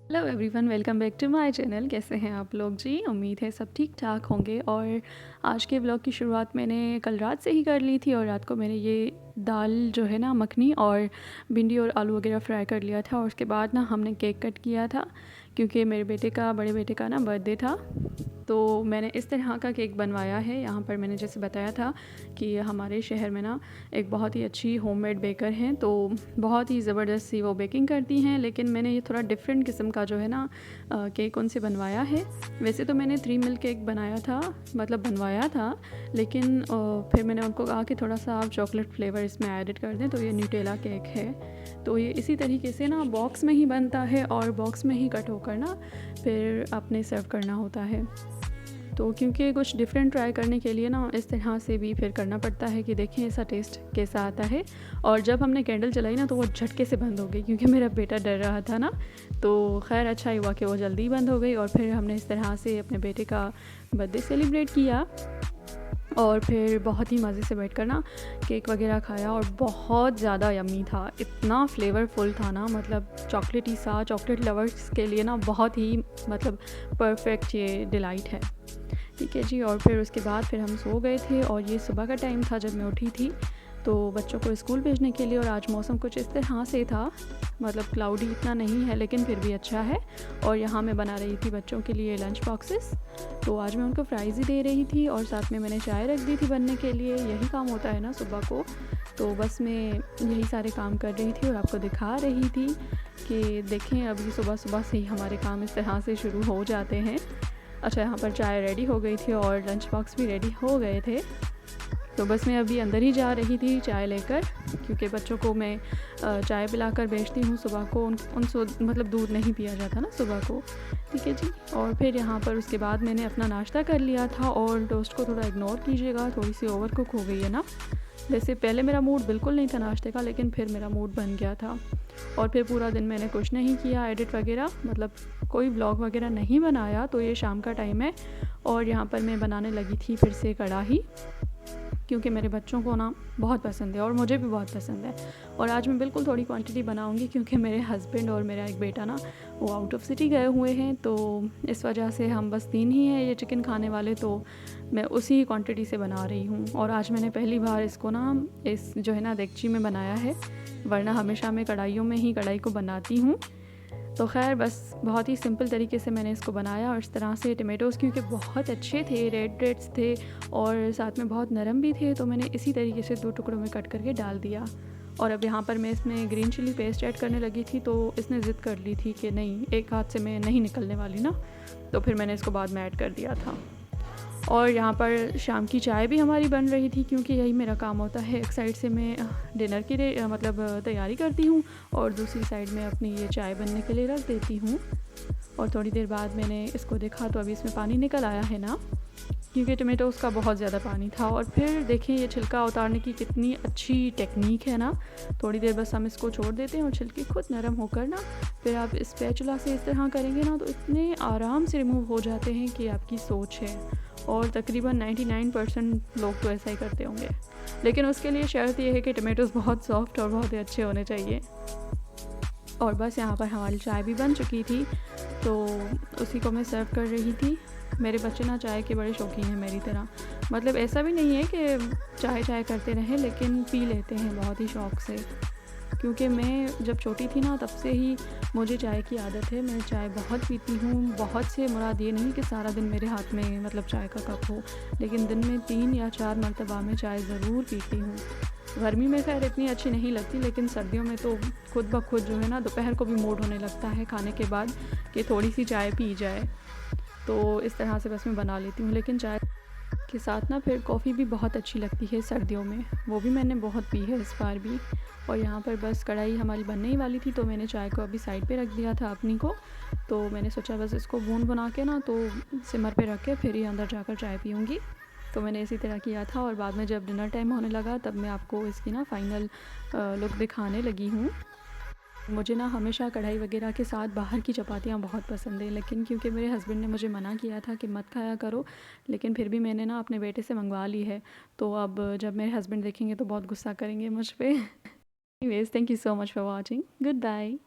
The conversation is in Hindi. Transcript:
Hello everyone, welcome back to my channel. कैसे हैं आप लोग जी? उम्मीद है सब ठीक ठाक होंगे। और आज के ब्लॉग की शुरुआत मैंने कल रात से ही कर ली थी और रात को मैंने ये दाल जो है ना मखनी और भिंडी और आलू वगैरह फ्राई कर लिया था। और उसके बाद ना हमने केक कट किया था क्योंकि मेरे बड़े बेटे का ना बर्थडे था। तो मैंने इस तरह का केक बनवाया है। यहाँ पर मैंने जैसे बताया था कि हमारे शहर में ना एक बहुत ही अच्छी होममेड बेकर हैं, तो बहुत ही ज़बरदस्त सी वो बेकिंग करती हैं। लेकिन मैंने ये थोड़ा डिफरेंट किस्म का जो है ना केक उनसे बनवाया है। वैसे तो मैंने 3 मिल्क केक बनवाया था, लेकिन फिर मैंने उनको कहा कि थोड़ा सा आप चॉकलेट फ्लेवर इसमें एडिट कर दें। तो ये न्यूटेला केक है। तो ये इसी तरीके से ना बॉक्स में ही बनता है और बॉक्स में ही कट होकर ना फिर अपने सर्व करना होता है। तो क्योंकि कुछ डिफरेंट ट्राई करने के लिए ना इस तरह से भी फिर करना पड़ता है कि देखें ऐसा टेस्ट कैसा आता है। और जब हमने कैंडल जलाई ना तो वो झटके से बंद हो गई क्योंकि मेरा बेटा डर रहा था ना। तो खैर अच्छा ही हुआ कि वो जल्दी बंद हो गई। और फिर हमने इस तरह से अपने बेटे का बर्थडे सेलिब्रेट किया और फिर बहुत ही मज़े से बैठकर ना केक वगैरह खाया। और बहुत ज़्यादा यम्मी था, इतना फ्लेवरफुल था ना, मतलब चॉकलेटी सा। चॉकलेट लवर्स के लिए ना बहुत ही मतलब परफेक्ट ये डिलाइट है। ठीक है जी। और फिर उसके बाद फिर हम सो गए थे और ये सुबह का टाइम था जब मैं उठी थी तो बच्चों को स्कूल भेजने के लिए। और आज मौसम कुछ इस तरह से था, मतलब क्लाउडी इतना नहीं है लेकिन फिर भी अच्छा है। और यहाँ मैं बना रही थी बच्चों के लिए लंच बॉक्सेस। तो आज मैं उनको फ्राइज़ ही दे रही थी और साथ में मैंने चाय रख दी थी बनने के लिए। यही काम होता है ना सुबह को। तो बस मैं यही सारे काम कर रही थी और आपको दिखा रही थी कि देखें अभी सुबह सुबह से ही हमारे काम इस तरह से शुरू हो जाते हैं। अच्छा, यहाँ पर चाय रेडी हो गई थी और लंच बॉक्स भी रेडी हो गए थे। तो बस मैं अभी अंदर ही जा रही थी चाय लेकर, क्योंकि बच्चों को मैं चाय पिलाकर भेजती हूँ सुबह को। मतलब दूध नहीं पिया जाता ना सुबह को। ठीक है जी। और फिर यहाँ पर उसके बाद मैंने अपना नाश्ता कर लिया था। और टोस्ट को थोड़ा इग्नोर कीजिएगा, थोड़ी सी ओवर कुक हो गई है ना। वैसे पहले मेरा मूड बिल्कुल नहीं था नाश्ते का, लेकिन फिर मेरा मूड बन गया था। और फिर पूरा दिन मैंने कुछ नहीं किया एडिट वगैरह, मतलब कोई ब्लॉग वगैरह नहीं बनाया। तो ये शाम का टाइम है और यहाँ पर मैं बनाने लगी थी फिर से कढ़ाई, क्योंकि मेरे बच्चों को ना बहुत पसंद है और मुझे भी बहुत पसंद है। और आज मैं बिल्कुल थोड़ी क्वांटिटी बनाऊंगी क्योंकि मेरे हस्बैंड और मेरा एक बेटा ना वो आउट ऑफ सिटी गए हुए हैं। तो इस वजह से हम बस 3 ही हैं ये चिकन खाने वाले। तो मैं उसी क्वांटिटी से बना रही हूँ। और आज मैंने पहली बार इसको ना इस जो है ना देगची में बनाया है, वरना हमेशा मैं कढ़ाइयों में ही कढ़ाई को बनाती हूँ। तो खैर बस बहुत ही सिंपल तरीके से मैंने इसको बनाया। और इस तरह से टमेटोज़ क्योंकि बहुत अच्छे थे, रेड्स थे और साथ में बहुत नरम भी थे, तो मैंने इसी तरीके से 2 टुकड़ों में कट करके डाल दिया। और अब यहाँ पर मैं इसमें ग्रीन चिली पेस्ट ऐड करने लगी थी, तो इसने ज़िद कर ली थी कि नहीं, एक हाथ से मैं नहीं निकलने वाली ना। तो फिर मैंने इसको बाद में ऐड कर दिया था। और यहाँ पर शाम की चाय भी हमारी बन रही थी, क्योंकि यही मेरा काम होता है। एक साइड से मैं डिनर की तैयारी करती हूँ और दूसरी साइड में अपनी ये चाय बनने के लिए रख देती हूँ। और थोड़ी देर बाद मैंने इसको देखा तो अभी इसमें पानी निकल आया है ना, क्योंकि टमेटोज़ का बहुत ज़्यादा पानी था। और फिर देखें ये छिलका उतारने की कितनी अच्छी टेक्निक है ना। थोड़ी देर बस हम इसको छोड़ देते हैं और छिलके खुद नरम होकर ना फिर आप स्पैचुला से इस तरह करेंगे ना तो इतने आराम से रिमूव हो जाते हैं कि आपकी सोच है। और तकरीबन 99% लोग तो ऐसा ही करते होंगे, लेकिन उसके लिए शर्त यह है कि टमेटोज़ बहुत सॉफ्ट और बहुत ही अच्छे होने चाहिए। और बस यहाँ पर हमारी चाय भी बन चुकी थी, तो उसी को मैं सर्व कर रही थी। मेरे बच्चे ना चाय के बड़े शौकीन हैं मेरी तरह। मतलब ऐसा भी नहीं है कि चाय चाय करते रहें, लेकिन पी लेते हैं बहुत ही शौक़ से। क्योंकि मैं जब छोटी थी ना तब से ही मुझे चाय की आदत है। मैं चाय बहुत पीती हूँ। बहुत से मुराद ये नहीं कि सारा दिन मेरे हाथ में मतलब चाय का कप हो, लेकिन दिन में 3 या 4 मरतबा मैं चाय ज़रूर पीती हूँ। गर्मी में खैर इतनी अच्छी नहीं लगती, लेकिन सर्दियों में तो खुद ब खुद जो है ना दोपहर को भी मूड होने लगता है खाने के बाद कि थोड़ी सी चाय पी जाए। तो इस तरह से बस मैं बना लेती हूँ। लेकिन चाय के साथ ना फिर कॉफ़ी भी बहुत अच्छी लगती है सर्दियों में, वो भी मैंने बहुत पी है इस बार भी। और यहाँ पर बस कढ़ाई हमारी बनने ही वाली थी, तो मैंने चाय को अभी साइड पे रख दिया था अपनी को। तो मैंने सोचा बस इसको बूंद बना के ना तो सिमर पे रख के फिर ही अंदर जाकर चाय पीऊँगी। तो मैंने इसी तरह किया था। और बाद में जब डिनर टाइम होने लगा तब मैं आपको इसकी ना फ़ाइनल लुक दिखाने लगी हूँ। मुझे ना हमेशा कढ़ाई वगैरह के साथ बाहर की चपातियाँ बहुत पसंद है, लेकिन क्योंकि मेरे हस्बैंड ने मुझे मना किया था कि मत खाया करो, लेकिन फिर भी मैंने ना अपने बेटे से मंगवा ली है। तो अब जब मेरे हस्बैंड देखेंगे तो बहुत गुस्सा करेंगे मुझ पे। Anyways, thank you so much for watching. Good bye.